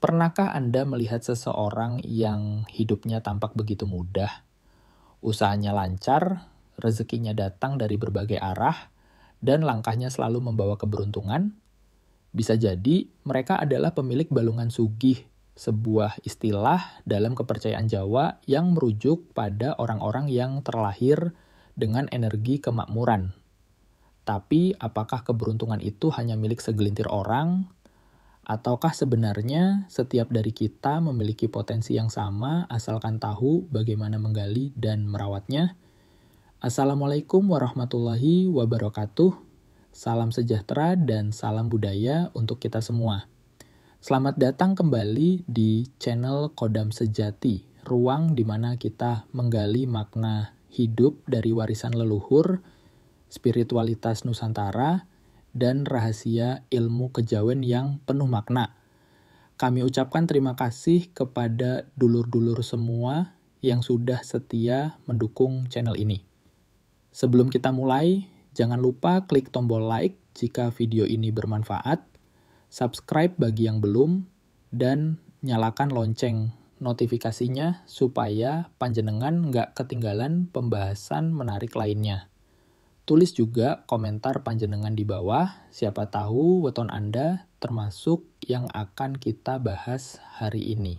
Pernahkah Anda melihat seseorang yang hidupnya tampak begitu mudah, usahanya lancar, rezekinya datang dari berbagai arah, dan langkahnya selalu membawa keberuntungan? Bisa jadi mereka adalah pemilik balungan sugih, sebuah istilah dalam kepercayaan Jawa yang merujuk pada orang-orang yang terlahir dengan energi kemakmuran. Tapi apakah keberuntungan itu hanya milik segelintir orang? Ataukah sebenarnya setiap dari kita memiliki potensi yang sama asalkan tahu bagaimana menggali dan merawatnya? Assalamualaikum warahmatullahi wabarakatuh. Salam sejahtera dan salam budaya untuk kita semua. Selamat datang kembali di channel Kodam Sejati, ruang di mana kita menggali makna hidup dari warisan leluhur, spiritualitas Nusantara, dan rahasia ilmu kejawen yang penuh makna. Kami ucapkan terima kasih kepada dulur-dulur semua yang sudah setia mendukung channel ini. Sebelum kita mulai, jangan lupa klik tombol like jika video ini bermanfaat, subscribe bagi yang belum, dan nyalakan lonceng notifikasinya supaya panjenengan nggak ketinggalan pembahasan menarik lainnya. Tulis juga komentar panjenengan di bawah, siapa tahu weton Anda termasuk yang akan kita bahas hari ini.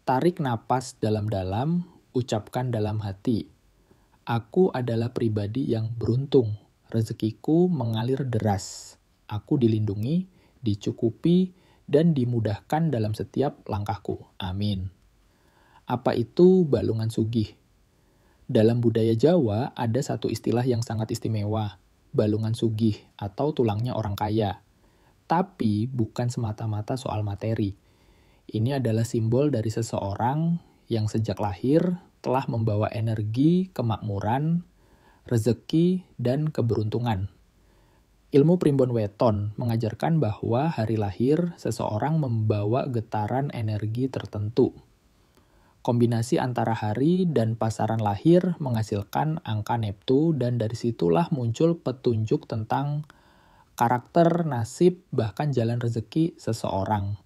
Tarik napas dalam-dalam, ucapkan dalam hati. Aku adalah pribadi yang beruntung, rezekiku mengalir deras. Aku dilindungi, dicukupi, dan dimudahkan dalam setiap langkahku. Amin. Apa itu balungan sugih? Dalam budaya Jawa ada satu istilah yang sangat istimewa, balungan sugih atau tulangnya orang kaya. Tapi bukan semata-mata soal materi. Ini adalah simbol dari seseorang yang sejak lahir telah membawa energi, kemakmuran, rezeki, dan keberuntungan. Ilmu primbon weton mengajarkan bahwa hari lahir seseorang membawa getaran energi tertentu. Kombinasi antara hari dan pasaran lahir menghasilkan angka Neptu dan dari situlah muncul petunjuk tentang karakter, nasib, bahkan jalan rezeki seseorang.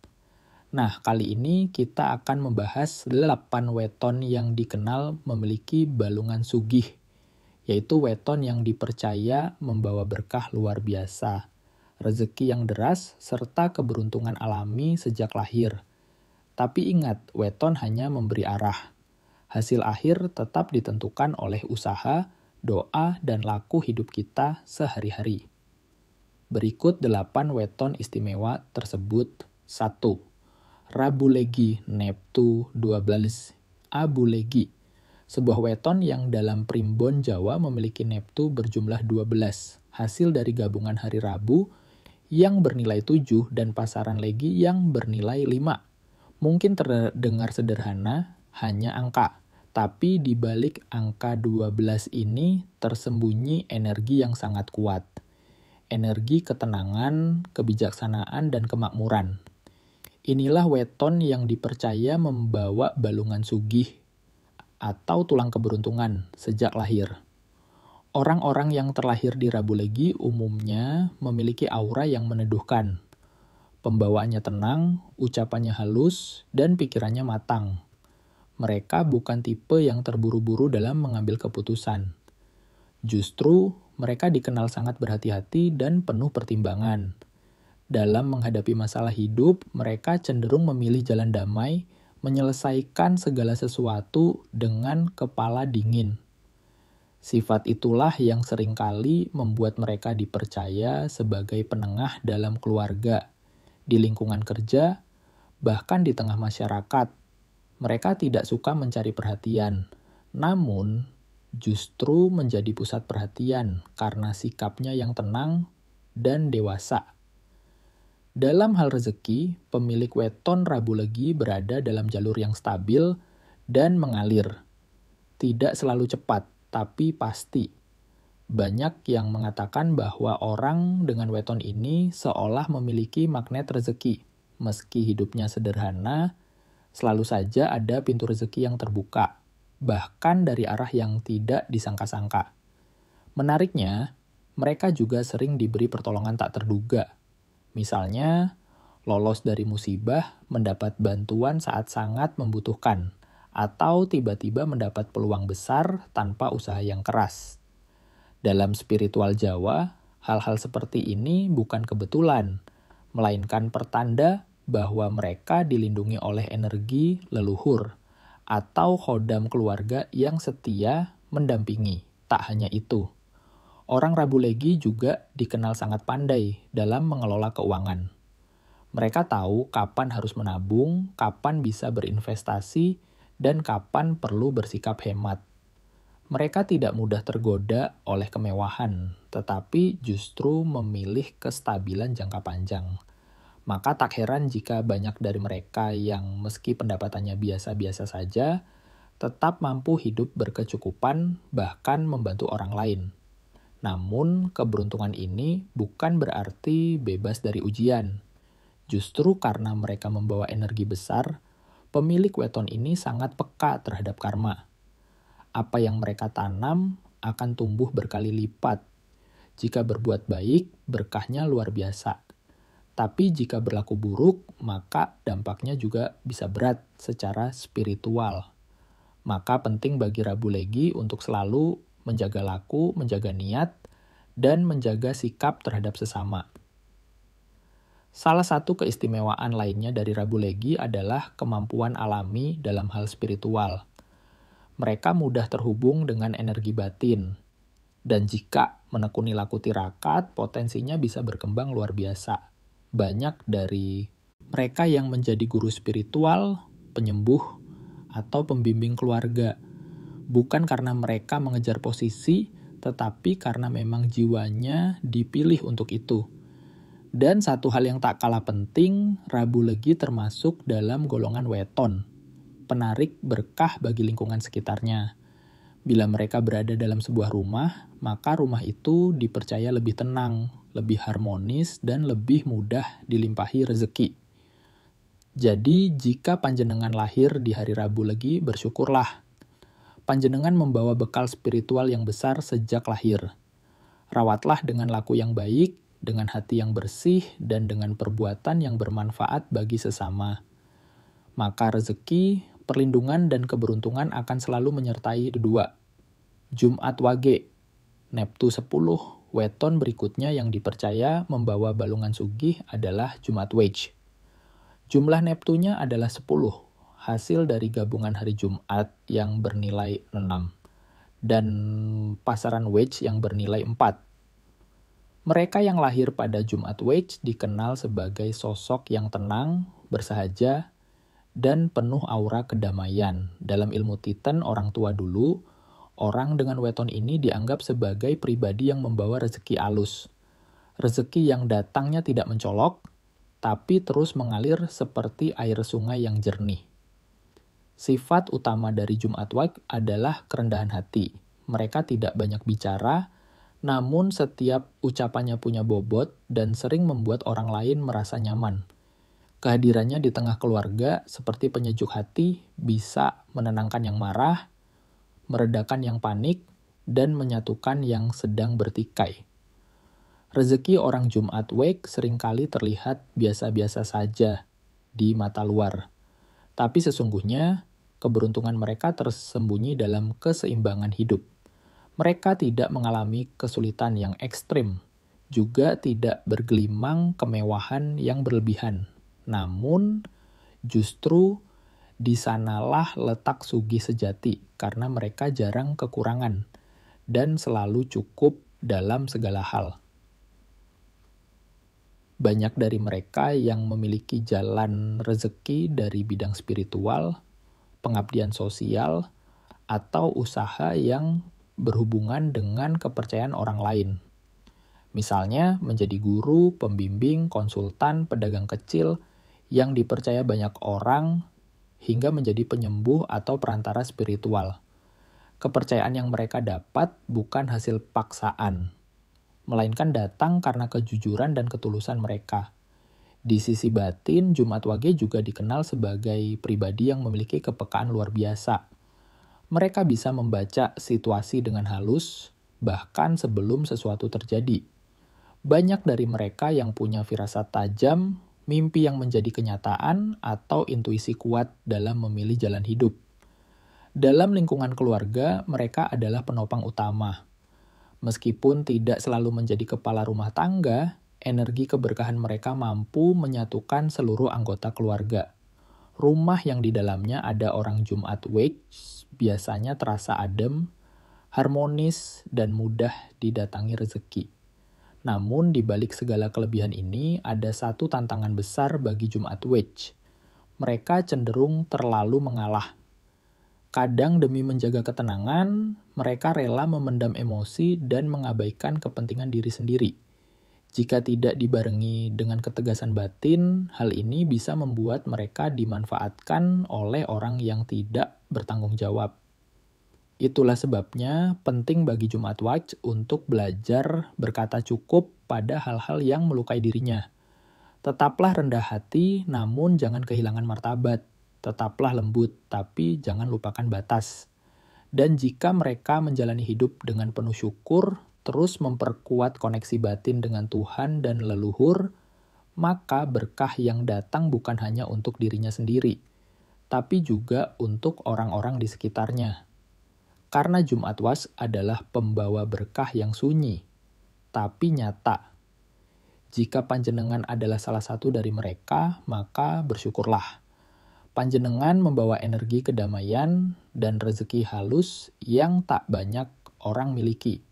Nah, kali ini kita akan membahas 8 weton yang dikenal memiliki balungan sugih, yaitu weton yang dipercaya membawa berkah luar biasa, rezeki yang deras, serta keberuntungan alami sejak lahir. Tapi ingat, weton hanya memberi arah. Hasil akhir tetap ditentukan oleh usaha, doa, dan laku hidup kita sehari-hari. Berikut 8 weton istimewa tersebut. 1. Rabu Legi Neptu 12 Abu Legi, sebuah weton yang dalam primbon Jawa memiliki Neptu berjumlah 12, hasil dari gabungan hari Rabu yang bernilai 7 dan pasaran Legi yang bernilai 5. Mungkin terdengar sederhana, hanya angka, tapi di balik angka 12 ini tersembunyi energi yang sangat kuat. Energi ketenangan, kebijaksanaan, dan kemakmuran. Inilah weton yang dipercaya membawa balungan sugih atau tulang keberuntungan sejak lahir. Orang-orang yang terlahir di Rabu Legi umumnya memiliki aura yang meneduhkan. Pembawaannya tenang, ucapannya halus, dan pikirannya matang. Mereka bukan tipe yang terburu-buru dalam mengambil keputusan. Justru, mereka dikenal sangat berhati-hati dan penuh pertimbangan. Dalam menghadapi masalah hidup, mereka cenderung memilih jalan damai, menyelesaikan segala sesuatu dengan kepala dingin. Sifat itulah yang seringkali membuat mereka dipercaya sebagai penengah dalam keluarga, di lingkungan kerja, bahkan di tengah masyarakat. Mereka tidak suka mencari perhatian, namun justru menjadi pusat perhatian karena sikapnya yang tenang dan dewasa. Dalam hal rezeki, pemilik weton Rabu Legi berada dalam jalur yang stabil dan mengalir. Tidak selalu cepat, tapi pasti. Banyak yang mengatakan bahwa orang dengan weton ini seolah memiliki magnet rezeki. Meski hidupnya sederhana, selalu saja ada pintu rezeki yang terbuka, bahkan dari arah yang tidak disangka-sangka. Menariknya, mereka juga sering diberi pertolongan tak terduga. Misalnya, lolos dari musibah, mendapat bantuan saat sangat membutuhkan, atau tiba-tiba mendapat peluang besar tanpa usaha yang keras. Dalam spiritual Jawa, hal-hal seperti ini bukan kebetulan, melainkan pertanda bahwa mereka dilindungi oleh energi leluhur atau khodam keluarga yang setia mendampingi. Tak hanya itu, orang Rabu Legi juga dikenal sangat pandai dalam mengelola keuangan. Mereka tahu kapan harus menabung, kapan bisa berinvestasi, dan kapan perlu bersikap hemat. Mereka tidak mudah tergoda oleh kemewahan, tetapi justru memilih kestabilan jangka panjang. Maka tak heran jika banyak dari mereka yang meski pendapatannya biasa-biasa saja, tetap mampu hidup berkecukupan, bahkan membantu orang lain. Namun, keberuntungan ini bukan berarti bebas dari ujian. Justru karena mereka membawa energi besar, pemilik weton ini sangat peka terhadap karma. Apa yang mereka tanam akan tumbuh berkali lipat. Jika berbuat baik, berkahnya luar biasa. Tapi jika berlaku buruk, maka dampaknya juga bisa berat secara spiritual. Maka penting bagi Rabu Legi untuk selalu menjaga laku, menjaga niat, dan menjaga sikap terhadap sesama. Salah satu keistimewaan lainnya dari Rabu Legi adalah kemampuan alami dalam hal spiritual. Mereka mudah terhubung dengan energi batin. Dan jika menekuni laku tirakat, potensinya bisa berkembang luar biasa. Banyak dari mereka yang menjadi guru spiritual, penyembuh, atau pembimbing keluarga. Bukan karena mereka mengejar posisi, tetapi karena memang jiwanya dipilih untuk itu. Dan satu hal yang tak kalah penting, Rabu Legi termasuk dalam golongan weton, penarik berkah bagi lingkungan sekitarnya. Bila mereka berada dalam sebuah rumah, maka rumah itu dipercaya lebih tenang, lebih harmonis, dan lebih mudah dilimpahi rezeki. Jadi, jika panjenengan lahir di hari Rabu Legi, bersyukurlah. Panjenengan membawa bekal spiritual yang besar sejak lahir. Rawatlah dengan laku yang baik, dengan hati yang bersih, dan dengan perbuatan yang bermanfaat bagi sesama. Maka rezeki, perlindungan, dan keberuntungan akan selalu menyertai kedua. Jumat Wage, Neptu 10, weton berikutnya yang dipercaya membawa balungan sugih adalah Jumat Wage. Jumlah Neptunya adalah 10, hasil dari gabungan hari Jumat yang bernilai 6, dan pasaran Wage yang bernilai 4. Mereka yang lahir pada Jumat Wage dikenal sebagai sosok yang tenang, bersahaja, dan penuh aura kedamaian. Dalam ilmu Titan orang tua dulu, orang dengan weton ini dianggap sebagai pribadi yang membawa rezeki alus. Rezeki yang datangnya tidak mencolok, tapi terus mengalir seperti air sungai yang jernih. Sifat utama dari Jumat Wage adalah kerendahan hati. Mereka tidak banyak bicara, namun setiap ucapannya punya bobot dan sering membuat orang lain merasa nyaman. Kehadirannya di tengah keluarga seperti penyejuk hati bisa menenangkan yang marah, meredakan yang panik, dan menyatukan yang sedang bertikai. Rezeki orang Jumat Wage seringkali terlihat biasa-biasa saja di mata luar. Tapi sesungguhnya, keberuntungan mereka tersembunyi dalam keseimbangan hidup. Mereka tidak mengalami kesulitan yang ekstrim, juga tidak bergelimang kemewahan yang berlebihan. Namun, justru di sanalah letak sugih sejati, karena mereka jarang kekurangan dan selalu cukup dalam segala hal. Banyak dari mereka yang memiliki jalan rezeki dari bidang spiritual, pengabdian sosial, atau usaha yang berhubungan dengan kepercayaan orang lain. Misalnya menjadi guru, pembimbing, konsultan, pedagang kecil yang dipercaya banyak orang hingga menjadi penyembuh atau perantara spiritual. Kepercayaan yang mereka dapat bukan hasil paksaan, melainkan datang karena kejujuran dan ketulusan mereka. Di sisi batin, Jumat Wage juga dikenal sebagai pribadi yang memiliki kepekaan luar biasa. Mereka bisa membaca situasi dengan halus, bahkan sebelum sesuatu terjadi. Banyak dari mereka yang punya firasat tajam, mimpi yang menjadi kenyataan, atau intuisi kuat dalam memilih jalan hidup. Dalam lingkungan keluarga, mereka adalah penopang utama. Meskipun tidak selalu menjadi kepala rumah tangga, energi keberkahan mereka mampu menyatukan seluruh anggota keluarga. Rumah yang di dalamnya ada orang Jumat Wage biasanya terasa adem, harmonis, dan mudah didatangi rezeki. Namun di balik segala kelebihan ini ada satu tantangan besar bagi Jumat Wage. Mereka cenderung terlalu mengalah. Kadang demi menjaga ketenangan, mereka rela memendam emosi dan mengabaikan kepentingan diri sendiri. Jika tidak dibarengi dengan ketegasan batin, hal ini bisa membuat mereka dimanfaatkan oleh orang yang tidak bertanggung jawab. Itulah sebabnya penting bagi Jumat Wage untuk belajar berkata cukup pada hal-hal yang melukai dirinya. Tetaplah rendah hati, namun jangan kehilangan martabat. Tetaplah lembut, tapi jangan lupakan batas. Dan jika mereka menjalani hidup dengan penuh syukur, terus memperkuat koneksi batin dengan Tuhan dan leluhur, maka berkah yang datang bukan hanya untuk dirinya sendiri, tapi juga untuk orang-orang di sekitarnya. Karena Jumat Wage adalah pembawa berkah yang sunyi, tapi nyata. Jika panjenengan adalah salah satu dari mereka, maka bersyukurlah. Panjenengan membawa energi kedamaian dan rezeki halus yang tak banyak orang miliki.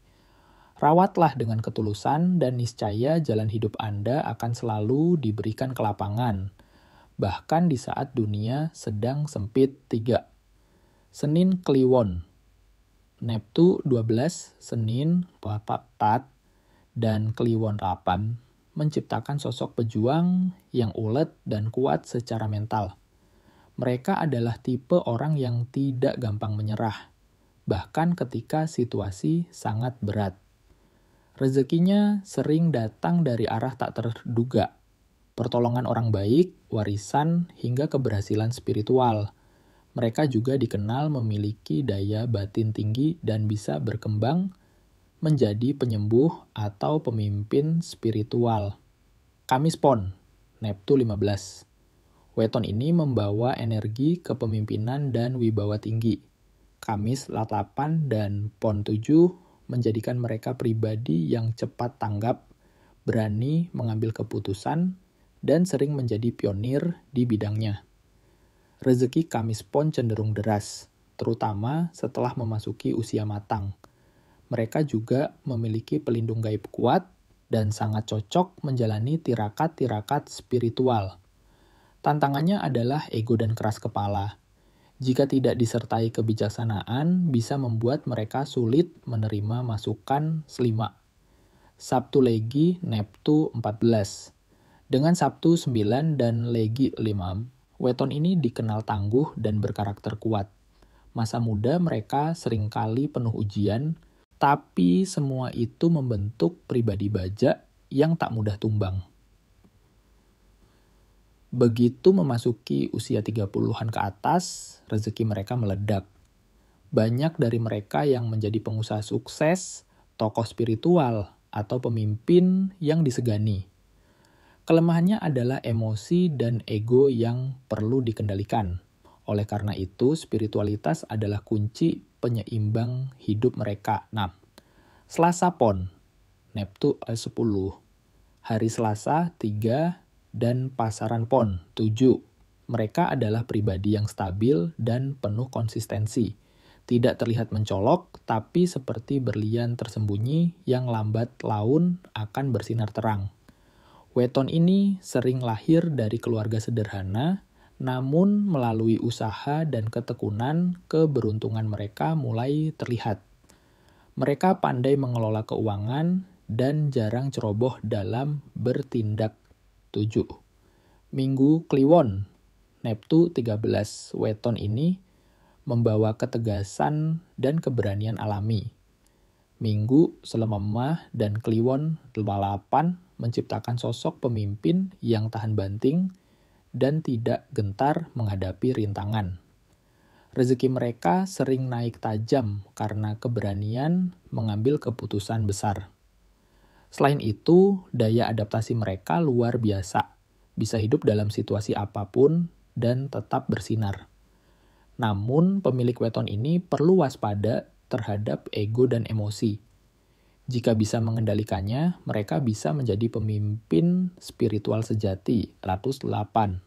Rawatlah dengan ketulusan dan niscaya jalan hidup Anda akan selalu diberikan kelapangan, bahkan di saat dunia sedang sempit. 3. Senin Kliwon. Neptu 12, Senin 4, dan Kliwon 8 menciptakan sosok pejuang yang ulet dan kuat secara mental. Mereka adalah tipe orang yang tidak gampang menyerah, bahkan ketika situasi sangat berat. Rezekinya sering datang dari arah tak terduga, pertolongan orang baik, warisan, hingga keberhasilan spiritual. Mereka juga dikenal memiliki daya batin tinggi dan bisa berkembang menjadi penyembuh atau pemimpin spiritual. Kamis Pon, Neptu 15. Weton ini membawa energi kepemimpinan dan wibawa tinggi. Kamis 8 dan Pon 7 menjadikan mereka pribadi yang cepat tanggap, berani mengambil keputusan, dan sering menjadi pionir di bidangnya. Rezeki Kamis Pon cenderung deras, terutama setelah memasuki usia matang. Mereka juga memiliki pelindung gaib kuat dan sangat cocok menjalani tirakat-tirakat spiritual. Tantangannya adalah ego dan keras kepala. Jika tidak disertai kebijaksanaan, bisa membuat mereka sulit menerima masukan selima. Sabtu Legi Neptu 14. Dengan Sabtu 9 dan Legi 5, weton ini dikenal tangguh dan berkarakter kuat. Masa muda mereka seringkali penuh ujian, tapi semua itu membentuk pribadi baja yang tak mudah tumbang. Begitu memasuki usia 30-an ke atas, rezeki mereka meledak. Banyak dari mereka yang menjadi pengusaha sukses, tokoh spiritual, atau pemimpin yang disegani. Kelemahannya adalah emosi dan ego yang perlu dikendalikan. Oleh karena itu, spiritualitas adalah kunci penyeimbang hidup mereka. 6. Selasa Pon, Neptu 10. Hari Selasa 3 dan Pasaran Pon 7. Mereka adalah pribadi yang stabil dan penuh konsistensi. Tidak terlihat mencolok, tapi seperti berlian tersembunyi yang lambat laun akan bersinar terang. Weton ini sering lahir dari keluarga sederhana, namun melalui usaha dan ketekunan, keberuntungan mereka mulai terlihat. Mereka pandai mengelola keuangan dan jarang ceroboh dalam bertindak. 7. Minggu Kliwon, Neptu 13. Weton ini membawa ketegasan dan keberanian alami. Minggu Selememah dan Kliwon 8 menciptakan sosok pemimpin yang tahan banting dan tidak gentar menghadapi rintangan. Rezeki mereka sering naik tajam karena keberanian mengambil keputusan besar. Selain itu, daya adaptasi mereka luar biasa. bisa hidup dalam situasi apapun dan tetap bersinar. Namun, pemilik weton ini perlu waspada terhadap ego dan emosi. Jika bisa mengendalikannya, mereka bisa menjadi pemimpin spiritual sejati. Ratus 8.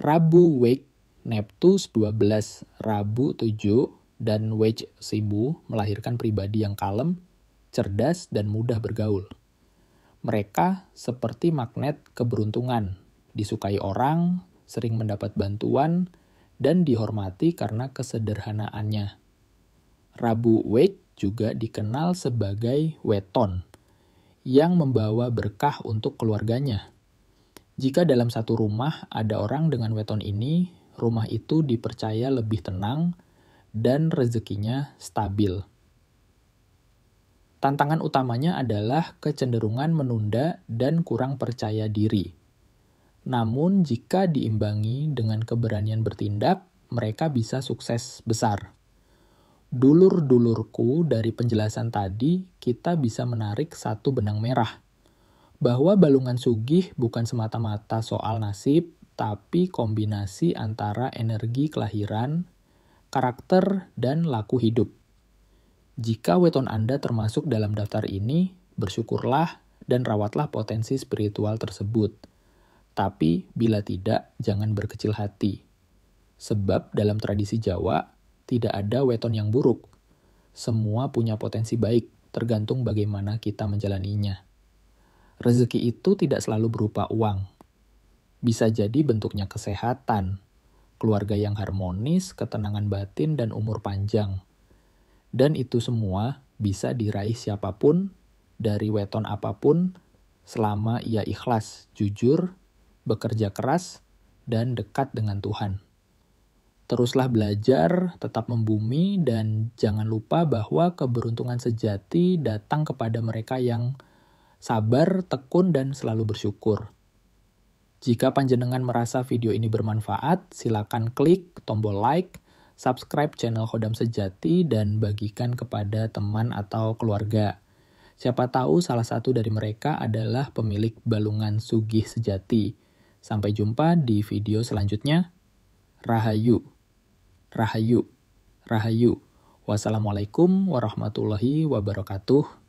Rabu Wake, Neptus 12, Rabu 7, dan Wage Sibu melahirkan pribadi yang kalem, cerdas, dan mudah bergaul. Mereka seperti magnet keberuntungan, disukai orang, sering mendapat bantuan, dan dihormati karena kesederhanaannya. Rabu Wage juga dikenal sebagai weton, yang membawa berkah untuk keluarganya. Jika dalam satu rumah ada orang dengan weton ini, rumah itu dipercaya lebih tenang dan rezekinya stabil. Tantangan utamanya adalah kecenderungan menunda dan kurang percaya diri. Namun jika diimbangi dengan keberanian bertindak, mereka bisa sukses besar. Dulur-dulurku, dari penjelasan tadi, kita bisa menarik satu benang merah. Bahwa balungan sugih bukan semata-mata soal nasib, tapi kombinasi antara energi kelahiran, karakter, dan laku hidup. Jika weton Anda termasuk dalam daftar ini, bersyukurlah dan rawatlah potensi spiritual tersebut. Tapi bila tidak, jangan berkecil hati. Sebab dalam tradisi Jawa, tidak ada weton yang buruk. Semua punya potensi baik, tergantung bagaimana kita menjalaninya. Rezeki itu tidak selalu berupa uang. Bisa jadi bentuknya kesehatan, keluarga yang harmonis, ketenangan batin, dan umur panjang. Dan itu semua bisa diraih siapapun, dari weton apapun, selama ia ikhlas, jujur, bekerja keras, dan dekat dengan Tuhan. Teruslah belajar, tetap membumi, dan jangan lupa bahwa keberuntungan sejati datang kepada mereka yang sabar, tekun, dan selalu bersyukur. Jika panjenengan merasa video ini bermanfaat, silakan klik tombol like, subscribe channel Khodam Sejati, dan bagikan kepada teman atau keluarga. Siapa tahu salah satu dari mereka adalah pemilik balungan sugih sejati. Sampai jumpa di video selanjutnya. Rahayu. Rahayu. Rahayu. Wassalamualaikum warahmatullahi wabarakatuh.